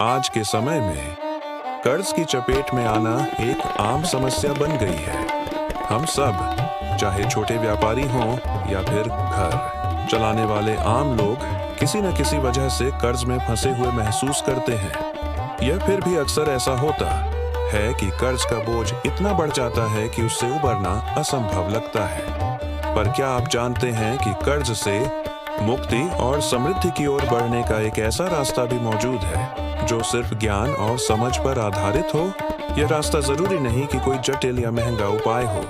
आज के समय में कर्ज की चपेट में आना एक आम समस्या बन गई है। हम सब, चाहे छोटे व्यापारी हों या फिर घर चलाने वाले आम लोग, किसी न किसी वजह से कर्ज में फंसे हुए महसूस करते हैं। यह फिर भी अक्सर ऐसा होता है कि कर्ज का बोझ इतना बढ़ जाता है कि उससे उबरना असंभव लगता है। पर क्या आप जानते हैं कि कर्ज से मुक्ति और समृद्धि की ओर बढ़ने का एक ऐसा रास्ता भी मौजूद है जो सिर्फ ज्ञान और समझ पर आधारित हो? यह रास्ता जरूरी नहीं कि कोई जटिल या महंगा उपाय हो।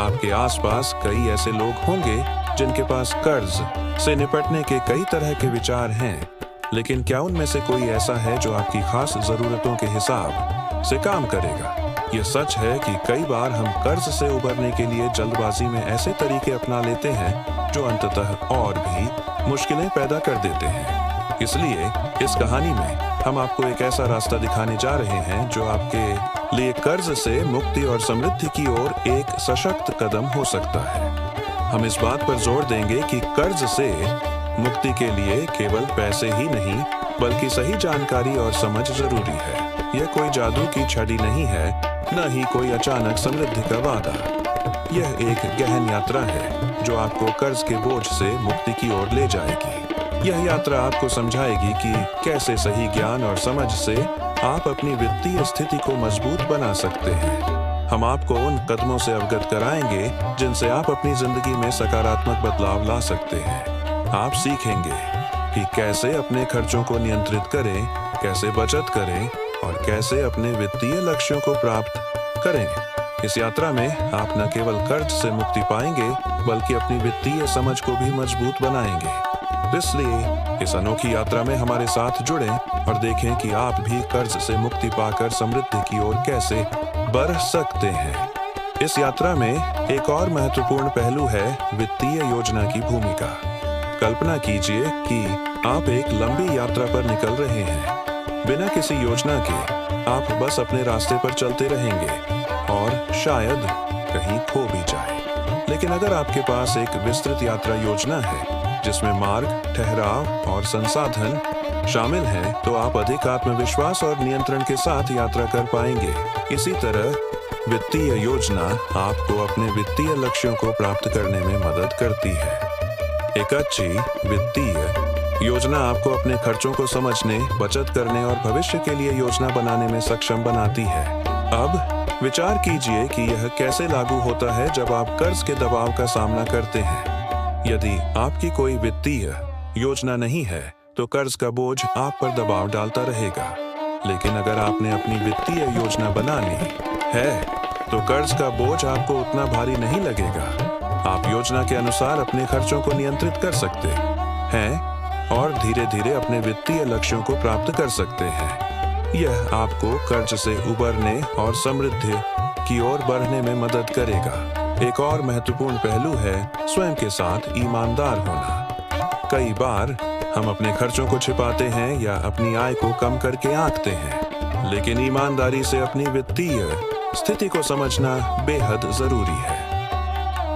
आपके आसपास कई ऐसे लोग होंगे जिनके पास कर्ज से निपटने के कई तरह के विचार हैं, लेकिन क्या उनमें से कोई ऐसा है जो आपकी खास जरूरतों के हिसाब से काम करेगा? यह सच है कि कई बार हम कर्ज से उबरने के लिए जल्दबाजी में ऐसे तरीके अपना लेते हैं जो अंततः और भी मुश्किलें पैदा कर देते हैं। इसलिए इस कहानी में हम आपको एक ऐसा रास्ता दिखाने जा रहे हैं जो आपके लिए कर्ज से मुक्ति और समृद्धि की ओर एक सशक्त कदम हो सकता है। हम इस बात पर जोर देंगे कि कर्ज से मुक्ति के लिए केवल पैसे ही नहीं, बल्कि सही जानकारी और समझ जरूरी है। यह कोई जादू की छड़ी नहीं है, न ही कोई अचानक समृद्धि का वादा। यह एक गहन यात्रा है जो आपको कर्ज के बोझ से मुक्ति की ओर ले जाएगी। यह यात्रा आपको समझाएगी कि कैसे सही ज्ञान और समझ से आप अपनी वित्तीय स्थिति को मजबूत बना सकते हैं। हम आपको उन कदमों से अवगत कराएंगे जिनसे आप अपनी जिंदगी में सकारात्मक बदलाव ला सकते हैं। आप सीखेंगे कि कैसे अपने खर्चों को नियंत्रित करें, कैसे बचत करें और कैसे अपने वित्तीय लक्ष्यों को प्राप्त करें। इस यात्रा में आप न केवल कर्ज से मुक्ति पाएंगे, बल्कि अपनी वित्तीय समझ को भी मजबूत बनाएंगे। इसलिए इस अनोखी यात्रा में हमारे साथ जुड़ें और देखें कि आप भी कर्ज से मुक्ति पाकर समृद्धि की ओर कैसे बढ़ सकते हैं। इस यात्रा में एक और महत्वपूर्ण पहलू है वित्तीय योजना की भूमिका। कल्पना कीजिए कि आप एक लंबी यात्रा पर निकल रहे हैं। बिना किसी योजना के आप बस अपने रास्ते पर चलते रहेंगे और शायद कहीं खो भी जाए। लेकिन अगर आपके पास एक विस्तृत यात्रा योजना है जिसमें मार्ग, ठहराव और संसाधन शामिल हैं, तो आप अधिक आत्मविश्वास और नियंत्रण के साथ यात्रा कर पाएंगे। इसी तरह वित्तीय योजना आपको अपने वित्तीय लक्ष्यों को प्राप्त करने में मदद करती है। एक अच्छी वित्तीय योजना आपको अपने खर्चों को समझने, बचत करने और भविष्य के लिए योजना बनाने में सक्षम बनाती है। अब विचार कीजिए कि यह कैसे लागू होता है जब आप कर्ज के दबाव का सामना करते हैं। यदि आपकी कोई वित्तीय योजना नहीं है, तो कर्ज का बोझ आप पर दबाव डालता रहेगा। लेकिन अगर आपने अपनी वित्तीय योजना बना ली है, तो कर्ज का बोझ आपको उतना भारी नहीं लगेगा। आप योजना के अनुसार अपने खर्चों को नियंत्रित कर सकते हैं और धीरे धीरे अपने वित्तीय लक्ष्यों को प्राप्त कर सकते हैं। यह आपको कर्ज से उबरने और समृद्धि की ओर बढ़ने में मदद करेगा। एक और महत्वपूर्ण पहलू है स्वयं के साथ ईमानदार होना। कई बार हम अपने खर्चों को छिपाते हैं या अपनी आय को कम करके आंकते हैं, लेकिन ईमानदारी से अपनी वित्तीय स्थिति को समझना बेहद जरूरी है।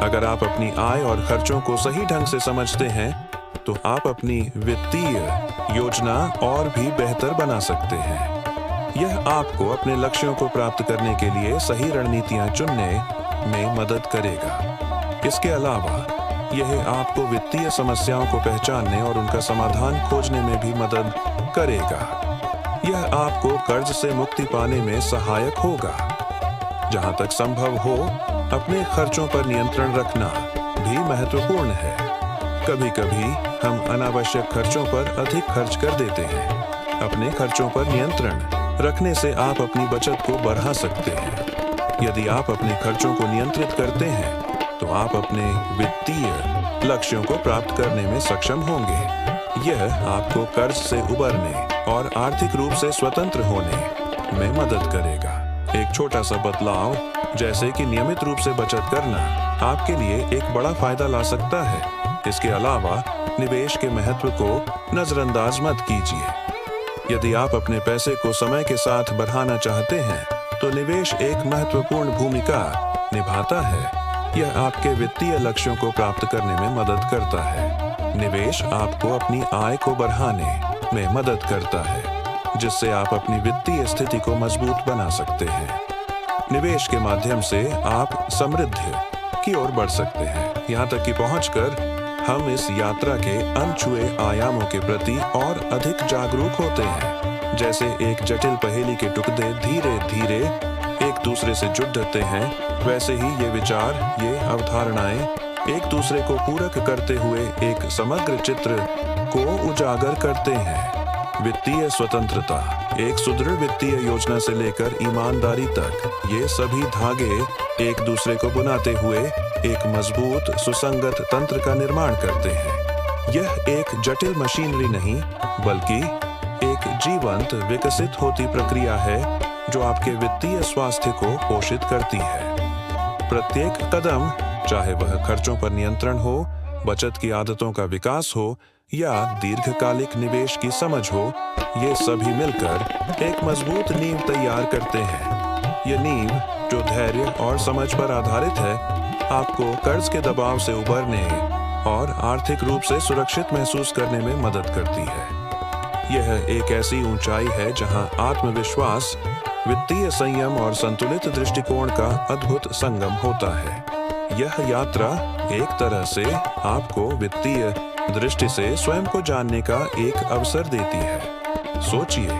अगर आप अपनी आय और खर्चों को सही ढंग से समझते हैं, तो आप अपनी वित्तीय योजना और भी बेहतर बना सकते हैं। यह आपको अपने लक्ष्यों को प्राप्त करने के लिए सही रणनीतियां चुनने में मदद करेगा। इसके अलावा यह आपको वित्तीय समस्याओं को पहचानने और उनका समाधान खोजने में भी मदद करेगा। यह आपको कर्ज से मुक्ति पाने में सहायक होगा। जहां तक संभव हो, अपने खर्चों पर नियंत्रण रखना भी महत्वपूर्ण है। कभी कभी हम अनावश्यक खर्चों पर अधिक खर्च कर देते हैं। अपने खर्चों पर नियंत्रण रखने से आप अपनी बचत को बढ़ा सकते हैं। यदि आप अपने खर्चों को नियंत्रित करते हैं, तो आप अपने वित्तीय लक्ष्यों को प्राप्त करने में सक्षम होंगे। यह आपको कर्ज से उबरने और आर्थिक रूप से स्वतंत्र होने में मदद करेगा। एक छोटा सा बदलाव, जैसे कि नियमित रूप से बचत करना, आपके लिए एक बड़ा फायदा ला सकता है। इसके अलावा निवेश के महत्व को नजरअंदाज मत कीजिए। यदि आप अपने पैसे को समय के साथ बढ़ाना चाहते हैं, तो निवेश एक महत्वपूर्ण भूमिका निभाता है। यह आपके वित्तीय लक्ष्यों को प्राप्त करने में मदद करता है। निवेश आपको अपनी आय को बढ़ाने में मदद करता है, जिससे आप अपनी वित्तीय स्थिति को मजबूत बना सकते हैं। निवेश के माध्यम से आप समृद्धि की ओर बढ़ सकते हैं, यहाँ तक कि पहुंचकर हम इस यात्रा के अनछुए आयामों के प्रति और अधिक जागरूक होते हैं। जैसे एक जटिल पहेली के टुकड़े धीरे धीरे एक दूसरे से जुड़ते हैं, वैसे ही ये विचार, ये अवधारणाएं एक दूसरे को पूरक करते हुए एक समग्र चित्र को उजागर करते हैं। वित्तीय स्वतंत्रता, एक सुदृढ़ वित्तीय योजना से लेकर ईमानदारी तक, ये सभी धागे एक दूसरे को बुनाते हुए एक मजबूत सुसंगत तंत्र का निर्माण करते हैं। यह एक जटिल मशीनरी नहीं, बल्कि एक जीवंत विकसित होती प्रक्रिया है जो आपके वित्तीय स्वास्थ्य को पोषित करती है। प्रत्येक कदम, चाहे वह खर्चों पर नियंत्रण हो, बचत की आदतों का विकास हो या दीर्घकालिक निवेश की समझ हो, ये सभी मिलकर एक मजबूत नींव तैयार करते हैं। ये नींव, जो धैर्य और समझ पर आधारित है, आपको कर्ज के दबाव से उबरने और आर्थिक रूप से सुरक्षित महसूस करने में मदद करती है। यह एक ऐसी ऊंचाई है जहां आत्मविश्वास, वित्तीय संयम और संतुलित दृष्टिकोण का अद्भुत संगम होता है। यह यात्रा एक तरह से आपको वित्तीय दृष्टि से स्वयं को जानने का एक अवसर देती है। सोचिए,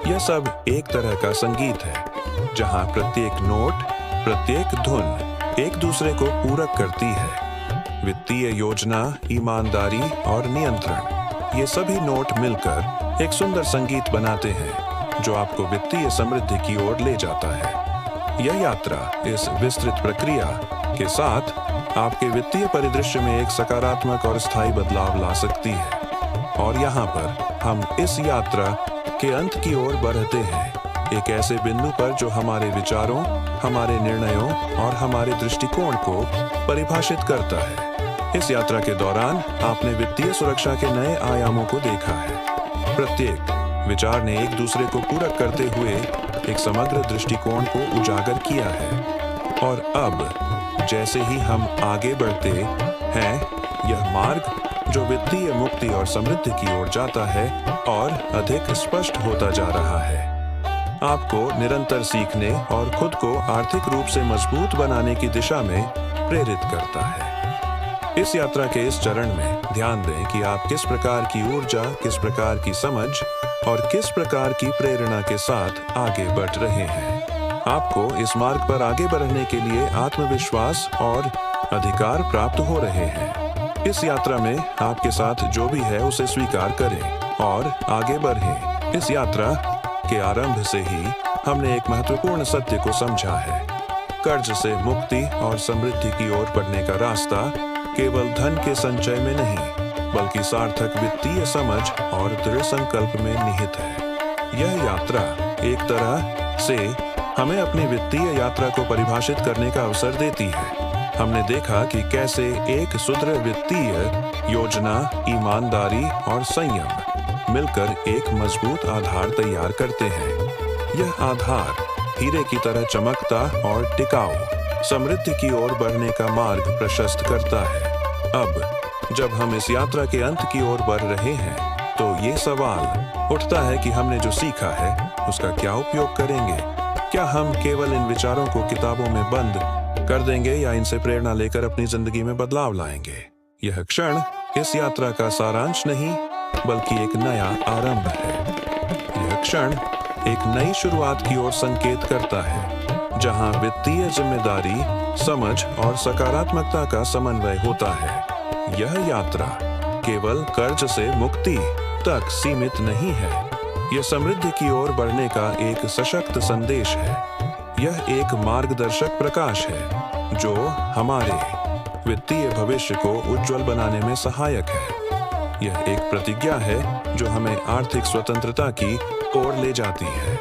यह सब एक तरह का संगीत है जहां प्रत्येक नोट, प्रत्येक धुन एक दूसरे को पूरक करती है। वित्तीय योजना, ईमानदारी और नियंत्रण, ये सभी नोट मिलकर एक सुंदर संगीत बनाते हैं जो आपको वित्तीय समृद्धि की ओर ले जाता है। यह यात्रा इस विस्तृत प्रक्रिया के साथ आपके वित्तीय परिदृश्य में एक सकारात्मक और स्थायी बदलाव ला सकती है। और यहाँ पर हम इस यात्रा के अंत की ओर बढ़ते हैं, एक ऐसे बिंदु पर जो हमारे विचारों, हमारे निर्णयों और हमारे दृष्टिकोण को परिभाषित करता है। इस यात्रा के दौरान आपने वित्तीय सुरक्षा के नए आयामों को देखा है। प्रत्येक विचार ने एक दूसरे को पूरक करते हुए एक समग्र दृष्टिकोण को उजागर किया है। और अब जैसे ही हम आगे बढ़ते हैं, यह मार्ग जो वित्तीय मुक्ति और समृद्धि की ओर जाता है और अधिक स्पष्ट होता जा रहा है। आपको निरंतर सीखने और खुद को आर्थिक रूप से मजबूत बनाने की दिशा में प्रेरित करता है। इस यात्रा के इस चरण में ध्यान दें कि आप किस प्रकार की ऊर्जा, किस प्रकार की समझ और किस प्रकार की प्रेरणा के साथ आगे बढ़ रहे हैं। आपको इस मार्ग पर आगे बढ़ने के लिए आत्मविश्वास और अधिकार प्राप्त हो रहे हैं। इस यात्रा में आपके साथ जो भी है उसे स्वीकार करें और आगे बढ़ें। इस यात्रा के आरंभ से ही हमने एक महत्वपूर्ण सत्य को समझा है। कर्ज से मुक्ति और समृद्धि की ओर बढ़ने का रास्ता केवल धन के संचय में नहीं, बल्कि सार्थक वित्तीय समझ और दृढ़ संकल्प में निहित है। यह यात्रा एक तरह से हमें अपनी वित्तीय यात्रा को परिभाषित करने का अवसर देती है। हमने देखा कि कैसे एक सुदृढ़ वित्तीय योजना, ईमानदारी और संयम मिलकर एक मजबूत आधार तैयार करते हैं। यह आधार हीरे की तरह चमकता और टिकाऊ समृद्धि की ओर बढ़ने का मार्ग प्रशस्त करता है। अब जब हम इस यात्रा के अंत की ओर बढ़ रहे हैं, तो ये सवाल उठता है कि हमने जो सीखा है उसका क्या उपयोग करेंगे। क्या हम केवल इन विचारों को किताबों में बंद कर देंगे या इनसे प्रेरणा लेकर अपनी जिंदगी में बदलाव लाएंगे? यह क्षण इस यात्रा का सारांश नहीं, बल्कि एक नया आरंभ है। यह क्षण एक नई शुरुआत की ओर संकेत करता है, जहां वित्तीय जिम्मेदारी, समझ और सकारात्मकता का समन्वय होता है। यह यात्रा केवल कर्ज से मुक्ति तक सीमित नहीं है, यह समृद्धि की ओर बढ़ने का एक सशक्त संदेश है। यह एक मार्गदर्शक प्रकाश है जो हमारे वित्तीय भविष्य को उज्जवल बनाने में सहायक है। यह एक प्रतिज्ञा है जो हमें आर्थिक स्वतंत्रता की ओर ले जाती है।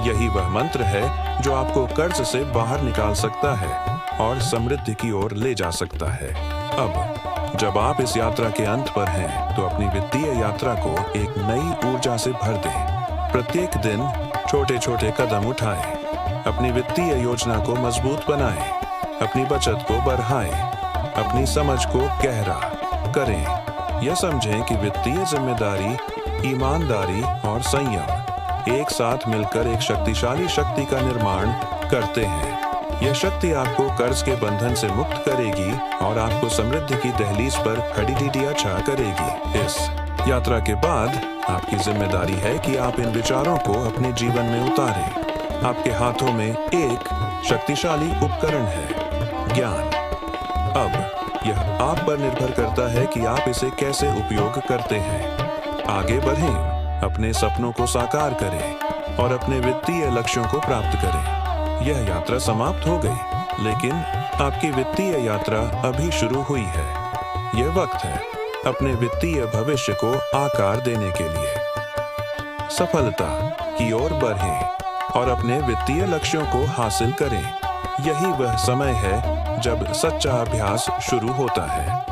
यही वह मंत्र है जो आपको कर्ज से बाहर निकाल सकता है और समृद्धि की ओर ले जा सकता है। अब जब आप इस यात्रा के अंत पर हैं, तो अपनी वित्तीय यात्रा को एक नई ऊर्जा से भर दें। प्रत्येक दिन छोटे छोटे कदम उठाएं, अपनी वित्तीय योजना को मजबूत बनाएं, अपनी बचत को बढ़ाएं, अपनी समझ को गहरा करें। यह समझें कि वित्तीय जिम्मेदारी, ईमानदारी और संयम एक साथ मिलकर एक शक्तिशाली शक्ति का निर्माण करते हैं। यह शक्ति आपको कर्ज के बंधन से मुक्त करेगी और आपको समृद्धि की दहलीज पर खड़ी छा करेगी। इस यात्रा के बाद आपकी जिम्मेदारी है कि आप इन विचारों को अपने जीवन में उतारें। आपके हाथों में एक शक्तिशाली उपकरण है, ज्ञान। अब यह आप पर निर्भर करता है कि आप इसे कैसे उपयोग करते हैं। आगे बढ़ें, अपने सपनों को साकार करें और अपने वित्तीय लक्ष्यों को प्राप्त करें। यह यात्रा समाप्त हो गई, लेकिन आपकी वित्तीय यात्रा अभी शुरू हुई है। यह वक्त है अपने वित्तीय भविष्य को आकार देने के लिए। सफलता की ओर बढ़ें और अपने वित्तीय लक्ष्यों को हासिल करें। यही वह समय है जब सच्चा अभ्यास शुरू होता है।